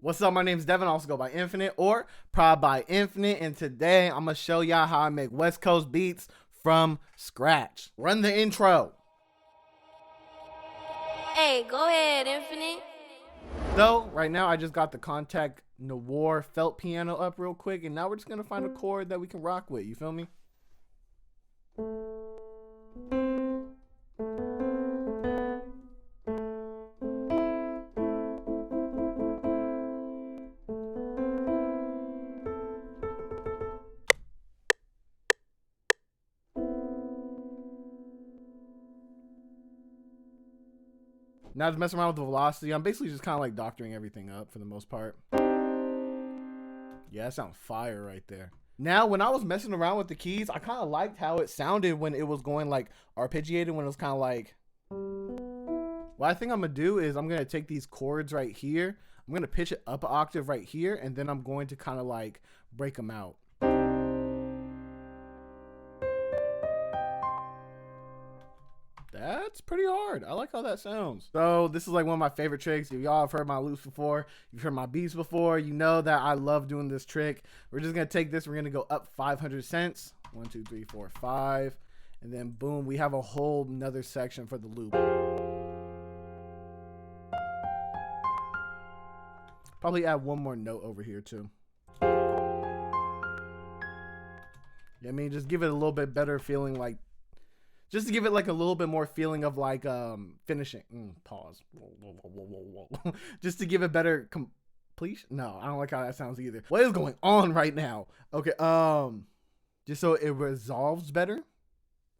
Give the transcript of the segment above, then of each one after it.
What's up? My name's Devin. I also go by Infinite or Prod by Infinite. And today I'm going to show y'all how I make West Coast beats from scratch. Run the intro. Hey, go ahead, Infinite. So right now I just got the Contact Noir felt piano up real quick. And now we're just going to find a chord that we can rock with. You feel me? Now just messing around with the velocity. I'm basically just kind of like doctoring everything up for the most part. Yeah, that sounds fire right there. Now, when I was messing around with the keys, I kind of liked how it sounded when it was going like arpeggiated, when it was kind of like... What I think I'm going to do is I'm going to take these chords right here. I'm going to pitch it up an octave right here, and then I'm going to kind of like break them out. That's pretty hard. I like how that sounds. So this is like one of my favorite tricks. If y'all have heard my loops before, you've heard my beats before, you know that I love doing this trick. We're just going to take this. We're going to go up 500 cents. 1, 2, 3, 4, 5. And then boom, we have a whole nother section for the loop. Probably add one more note over here too. Yeah, I mean, just give it a little bit better feeling, like just to give it like a little bit more feeling of like finishing. Pause. Just to give it better completion. No, I don't like how that sounds either. What is going on right now? Okay, just so it resolves better.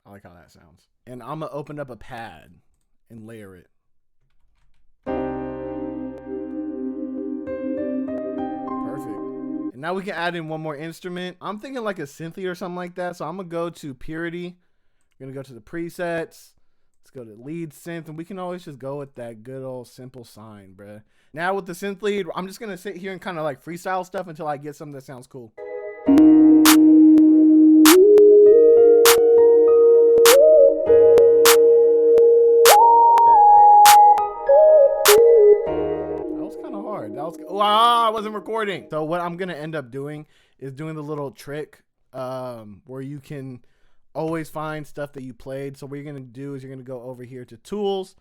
I like how that sounds. And I'm gonna open up a pad and layer it. Perfect. And now we can add in one more instrument. I'm thinking like a synthy or something like that. So I'm gonna go to Purity. We're gonna go to the presets. Let's go to lead synth, and we can always just go with that good old simple sine, bruh. Now with the synth lead, I'm just gonna sit here and kind of like freestyle stuff until I get something that sounds cool. That was kind of hard. That was, wow, I wasn't recording. So what I'm gonna end up doing is doing the little trick where you can always find stuff that you played. So what you're going to do is you're going to go over here to tools.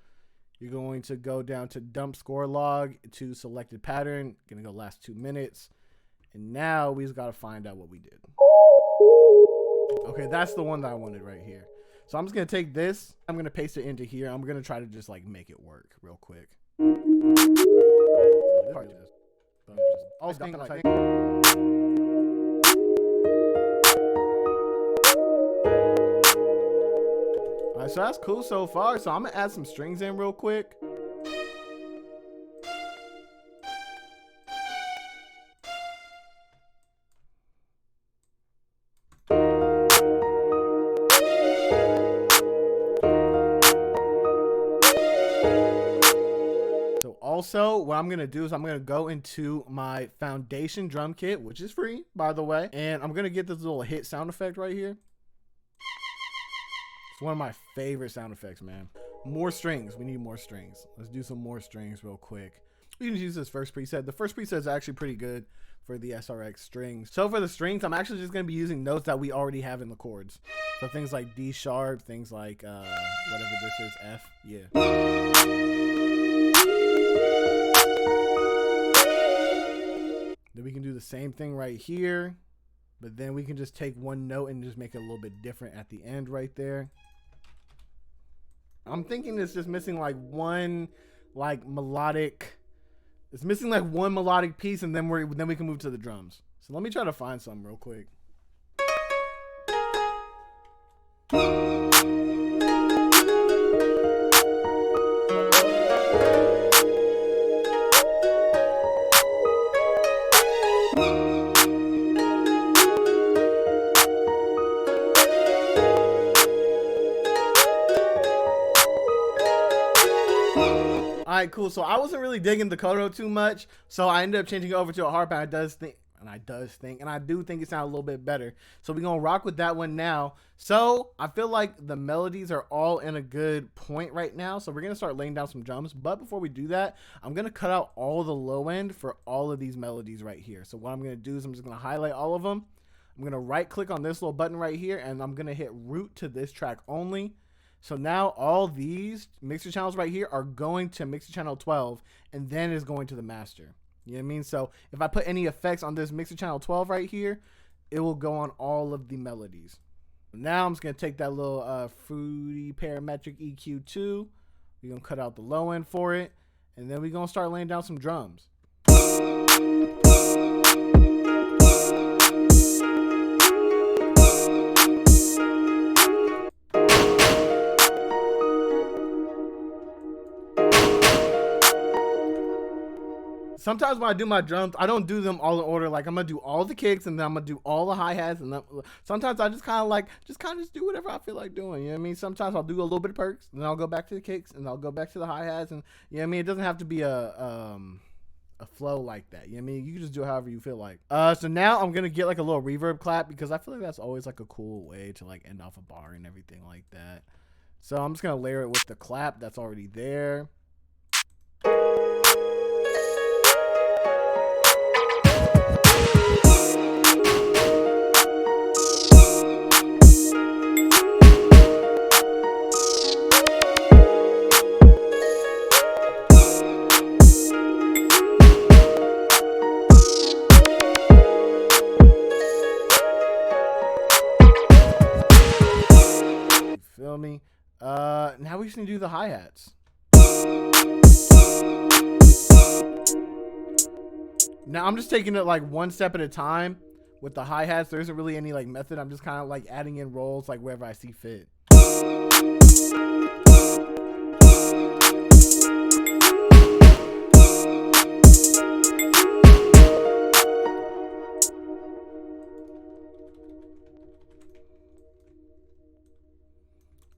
You're going to go down to dump score log to selected pattern. Going to go last 2 minutes. And now we just got to find out what we did. Okay, that's the one that I wanted right here. So I'm just going to take this. I'm going to paste it into here. I'm going to try to just like make it work real quick. Alright, so that's cool so far. So I'm gonna add some strings in real quick. So also what I'm gonna do is I'm gonna go into my foundation drum kit, which is free by the way, and I'm gonna get this little hit sound effect right here. It's one of my favorite sound effects, man. More strings. We need more strings. Let's do some more strings real quick. We can use this first preset. The first preset is actually pretty good for the SRX strings. So for the strings, I'm actually just going to be using notes that we already have in the chords. So things like D sharp, things like whatever this is, F. Yeah. Then we can do the same thing right here. But then we can just take one note and just make it a little bit different at the end right there. I'm thinking it's just missing like one like melodic. It's missing like one melodic piece, and then we can move to the drums. So let me try to find something real quick. All right, cool. So I wasn't really digging the Kodo too much, so I ended up changing it over to a hard pattern. And I do think it sounds a little bit better. So we're gonna rock with that one now. So I feel like the melodies are all in a good point right now. So we're gonna start laying down some drums. But before we do that, I'm gonna cut out all the low end for all of these melodies right here. So what I'm gonna do is I'm just gonna highlight all of them. I'm gonna right click on this little button right here, and I'm gonna hit root to this track only. So now all these mixer channels right here are going to mixer channel 12, and then is going to the master. You know what I mean? So if I put any effects on this mixer channel 12 right here, it will go on all of the melodies. Now I'm just going to take that little fruity parametric EQ2. We're going to cut out the low end for it. And then we're going to start laying down some drums. Sometimes when I do my drums, I don't do them all in order. Like I'm gonna do all the kicks, and then I'm gonna do all the hi-hats, and then sometimes I just kind of do whatever I feel like doing. You know what I mean? Sometimes I'll do a little bit of perks, and then I'll go back to the kicks, and I'll go back to the hi-hats, and you know what I mean? It doesn't have to be a flow like that. You know what I mean? You can just do it however you feel like. So now I'm gonna get like a little reverb clap, because I feel like that's always like a cool way to like end off a bar and everything like that. So I'm just gonna layer it with the clap that's already there. Feel me? Now we just need to do the hi-hats. Now I'm just taking it like one step at a time with the hi-hats. There isn't really any like method. I'm just kind of like adding in rolls like wherever I see fit.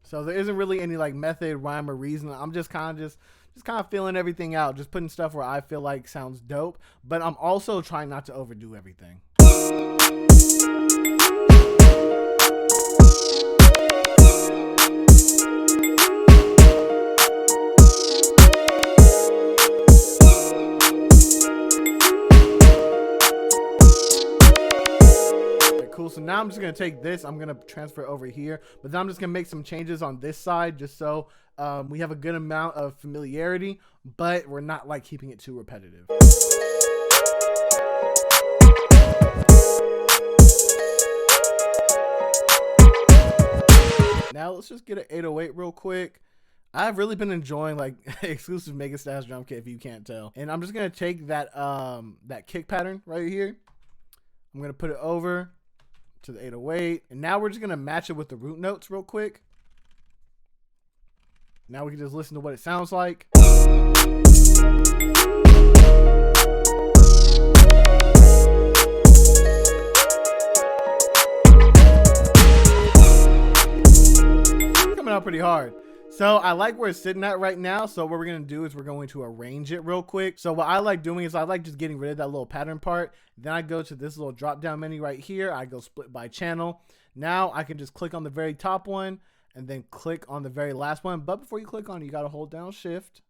So there isn't really any like method, rhyme, or reason. I'm just kind of feeling everything out, just putting stuff where I feel like sounds dope. But I'm also trying not to overdo everything. Cool. So now I'm just going to take this, I'm going to transfer it over here, but then I'm just going to make some changes on this side just so we have a good amount of familiarity, but we're not like keeping it too repetitive. Now let's just get an 808 real quick. I've really been enjoying like exclusive Mega Stash drum kit, if you can't tell. And I'm just going to take that that kick pattern right here. I'm going to put it over to the 808, and now we're just gonna match it with the root notes real quick. Now we can just listen to what it sounds like. Coming out pretty hard. So I like where it's sitting at right now. So what we're going to do is we're going to arrange it real quick. So what I like doing is I like just getting rid of that little pattern part. Then I go to this little drop down menu right here. I go split by channel. Now I can just click on the very top one and then click on the very last one. But before you click on it, you got to hold down shift.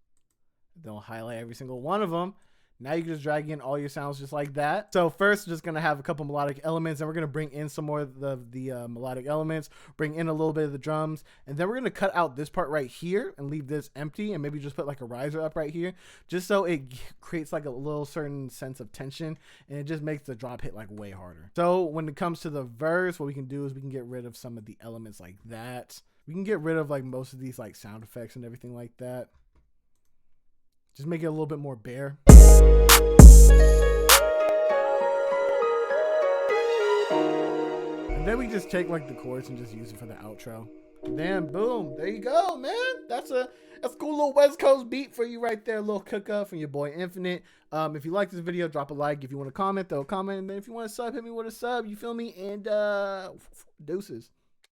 Then we'll highlight every single one of them. Now you can just drag in all your sounds just like that. So first, just gonna have a couple melodic elements, and we're gonna bring in some more of the melodic elements, bring in a little bit of the drums, and then we're gonna cut out this part right here and leave this empty, and maybe just put like a riser up right here, just so it creates like a little certain sense of tension, and it just makes the drop hit like way harder. So when it comes to the verse, what we can do is we can get rid of some of the elements like that. We can get rid of like most of these like sound effects and everything like that. Just make it a little bit more bare. And then we just take like the chorus and just use it for the outro. And then boom, there you go, man. That's a cool little West Coast beat for you right there. A little cook up from your boy Infinite. If you like this video, drop a like. If you want to comment, throw a comment. And then if you want to sub, hit me with a sub. You feel me? And deuces.